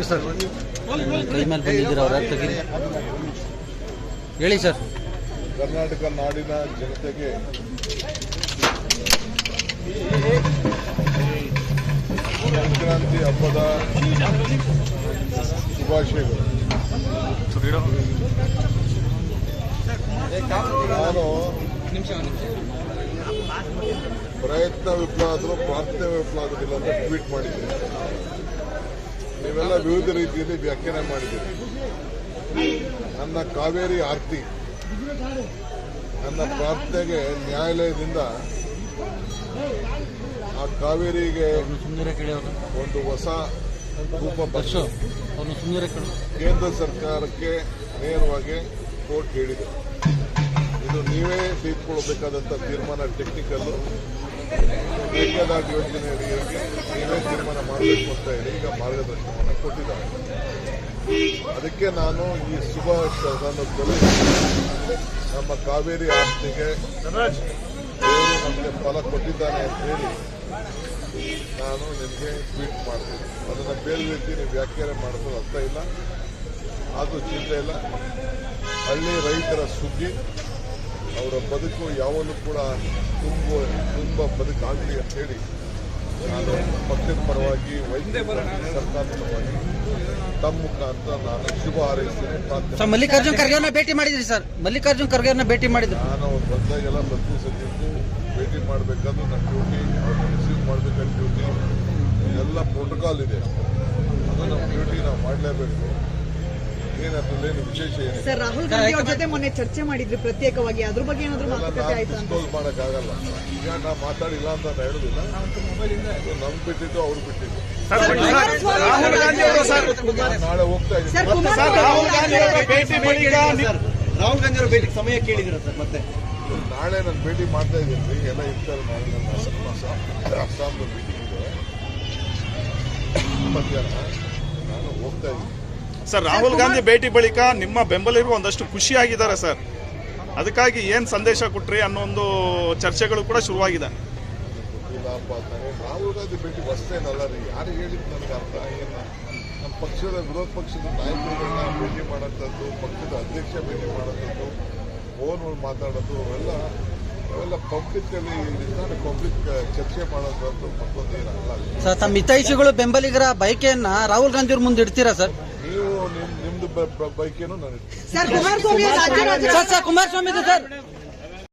Sir ಕೈ ಮೇಲೆ ಬಂದಿದ್ದೀರ ಅವ್ರ ತೆಗೀರಿ ಹೇಳಿ ಸರ್. ಕರ್ನಾಟಕ ನಾಡಿನ ಜನತೆಗೆ ಸಂಕ್ರಾಂತಿ ಹಬ್ಬದ ಶುಭಾಶಯಗಳು. ನಾನು ಪ್ರಯತ್ನ ವಿಫಲ ಆದರೂ ಪ್ರಾರ್ಥನೆ ವಿಫಲ ಆಗೋದಿಲ್ಲ ಅಂತ ಟ್ವೀಟ್ ಮಾಡಿದ್ದೀನಿ. ನೀವೆಲ್ಲ ವಿವಿಧ ರೀತಿಯಲ್ಲಿ ವ್ಯಾಖ್ಯಾನ ಮಾಡಿದ್ದೀರಿ. ನನ್ನ ಕಾವೇರಿ ಆರ್ತಿ, ನನ್ನ ಪ್ರಾರ್ಥನೆಗೆ ನ್ಯಾಯಾಲಯದಿಂದ ಆ ಕಾವೇರಿಗೆ ಒಂದು ಹೊಸ ರೂಪ ಬರೆಸು ಕೇಂದ್ರ ಸರ್ಕಾರಕ್ಕೆ ನೇರವಾಗಿ ಕೋರ್ಟ್ ಹೇಳಿದೆ. ಇದು ನೀವೇ ತೆಗೆದುಕೊಳ್ಳಬೇಕಾದಂಥ ತೀರ್ಮಾನ ಟೆಕ್ನಿಕಲ್ಲು. ಬೇಕಾದ ಯೋಜನೆ ಅಡಿಯಲ್ಲಿ ನೀವೇ ತೀರ್ಮಾನ ಮಾಡಬೇಕು ಅಂತ ಹೇಳಿ ಈಗ ಮಾರ್ಗದರ್ಶನವನ್ನು ಕೊಟ್ಟಿದ್ದಾರೆ. ಅದಕ್ಕೆ ನಾನು ಈ ಶುಭ ಸಂದರ್ಭದಲ್ಲಿ ನಮ್ಮ ಕಾವೇರಿ ಆಸ್ತಿಗೆ ದೇವರು ನಮಗೆ ಫಲ ಕೊಟ್ಟಿದ್ದಾನೆ ಅಂತ ಹೇಳಿ ನಾನು ನಿಮಗೆ ಟ್ವೀಟ್ ಮಾಡ್ತೀನಿ. ಅದನ್ನು ಬೇರೆ ರೀತಿ ನೀವು ವ್ಯಾಖ್ಯಾನ ಮಾಡೋದು ಅರ್ಥ ಇಲ್ಲ, ಅದು ಚಿಂತೆ ಇಲ್ಲ. ಹಳ್ಳಿ ರೈತರ ಸುಗ್ಗಿ, ಅವರ ಬದುಕು ಯಾವಾಗಲೂ ಕೂಡ ತುಂಬ ಬದುಕಾಗಲಿ ಅಂತ ಹೇಳಿ ನಾನು ಪಕ್ಷದ ಪರವಾಗಿ ವೈದ್ಯ ಸರ್ಕಾರದ ಪರವಾಗಿ ತಮ್ಮ ಮುಖಾಂತರ ನಾನು ಶುಭ ಹಾರೈಸ್ತೇನೆ, ಪ್ರಾರ್ಥನೆ. ಮಲ್ಲಿಕಾರ್ಜುನ್ ಖರ್ಗೆ ಅವ್ರನ್ನ ಭೇಟಿ ಮಾಡಿದ್ರಿ ಸರ್? ಮಲ್ಲಿಕಾರ್ಜುನ್ ಖರ್ಗೆ ಅವ್ರನ್ನ ಭೇಟಿ ಮಾಡಿದ್ರು. ನಾನು ಅವ್ರು ಬಂದಾಗೆಲ್ಲ ಪ್ರತಿ ಸದ್ಯಕ್ಕೂ ಭೇಟಿ ಮಾಡಬೇಕಾದ್ರೂ ನನ್ನ ಡ್ಯೂಟಿ, ಅವ್ರನ್ನ ರಿಸೀವ್ ಮಾಡಬೇಕಾದ ಡ್ಯೂಟಿ, ಎಲ್ಲ ಪ್ರೋಟೋಕಾಲ್ ಇದೆ. ಅದು ನಮ್ಮ ಡ್ಯೂಟಿ ನಾವು ಮಾಡಲೇಬೇಕು. ಏನಂತೇನು ವಿಶೇಷ ಏನು ಸರ್? ರಾಹುಲ್ ಗಾಂಧಿ ಅವ್ರ ಜೊತೆ ಮೊನ್ನೆ ಚರ್ಚೆ ಮಾಡಿದ್ರಿ ಪ್ರತ್ಯೇಕವಾಗಿ, ಅದ್ರ ಬಗ್ಗೆ ಏನಾದ್ರು ಮಾತುಕತೆ ಆಯ್ತು? ಡಿಸ್ಕ್ಲೋಸ್ ಮಾಡೋಕ್ಕಾಗಲ್ಲ. ಈಗ ನಾ ಮಾತಾಡಿಲ್ಲ ಅಂತ ನಾನು ಹೇಳುದಿಲ್ಲ. ನಮ್ಗೆ ಬಿಟ್ಟಿದ್ದು ಅವ್ರು ಬಿಟ್ಟಿದ್ದು. ನಾಳೆ ಹೋಗ್ತಾ ಇದ್ದೀನಿ. ರಾಹುಲ್ ಗಾಂಧಿ ಅವರ ಭೇಟಿಗೆ ಸಮಯ ಕೇಳಿದಿರ ಸರ್? ಮತ್ತೆ ನಾಳೆ ನಾನು ಭೇಟಿ ಮಾಡ್ತಾ ಇದ್ದೀನಿ. ಎಲ್ಲ ಇರ್ತಾರೆ. ನಾಳೆ ನನ್ನ ಅಸ್ಸಾಂದು ಮೀಟಿಂಗ್ ಇದೆ ಮಧ್ಯಾಹ್ನ. ನಾನು ಹೋಗ್ತಾ ಇದ್ದೀನಿ ಸರ್. ರಾಹುಲ್ ಗಾಂಧಿ ಭೇಟಿ ಬಳಿಕ ನಿಮ್ಮ ಬೆಂಬಲಿಗರು ಒಂದಷ್ಟು ಖುಷಿಯಾಗಿದ್ದಾರೆ ಸರ್. ಅದಕ್ಕಾಗಿ ಏನ್ ಸಂದೇಶ ಕೊಟ್ರಿ ಅನ್ನೋ ಒಂದು ಚರ್ಚೆಗಳು ಕೂಡ ಶುರುವಾಗಿದೆ. ಗೊತ್ತಿಲ್ಲಪ್ಪ. ರಾಹುಲ್ ಗಾಂಧಿ ಭೇಟಿ ಹೊಸ್ತೇನಲ್ಲ ರೀ. ಯಾರಿಗೆ ಹೇಳಿದ್ದು ನನಗೆ ಅರ್ಥ ಏನು? ನಮ್ಮ ಪಕ್ಷದ ವಿರೋಧ ಪಕ್ಷದ ನಾಯಕರುಗಳನ್ನ ಭೇಟಿ ಮಾಡೋಂಥದ್ದು, ಪಕ್ಷದ ಅಧ್ಯಕ್ಷ ಭೇಟಿ ಮಾಡೋಂಥದ್ದು, ಫೋನ್ ಮಾತಾಡೋದು, ಅವೆಲ್ಲ ಪಬ್ಲಿಕ್ಕಲ್ಲಿ ಪಬ್ಲಿಕ್ ಚರ್ಚೆ ಮಾಡೋದು ಮತ್ತೊಂದು ಏನಲ್ಲ ಸರ್. ತಮ್ಮ ಹಿತೈಷಿಗಳು ಬೆಂಬಲಿಗರ ಬಯಕೆಯನ್ನ ರಾಹುಲ್ ಗಾಂಧಿ ಅವ್ರ ಮುಂದೆ ಇಡ್ತೀರಾ ಸರ್? ನೀವು ನಿಮ್ದು ಬೈಕೇನು ನಾನು ಕುಮಾರಸ್ವಾಮಿ ಸರ್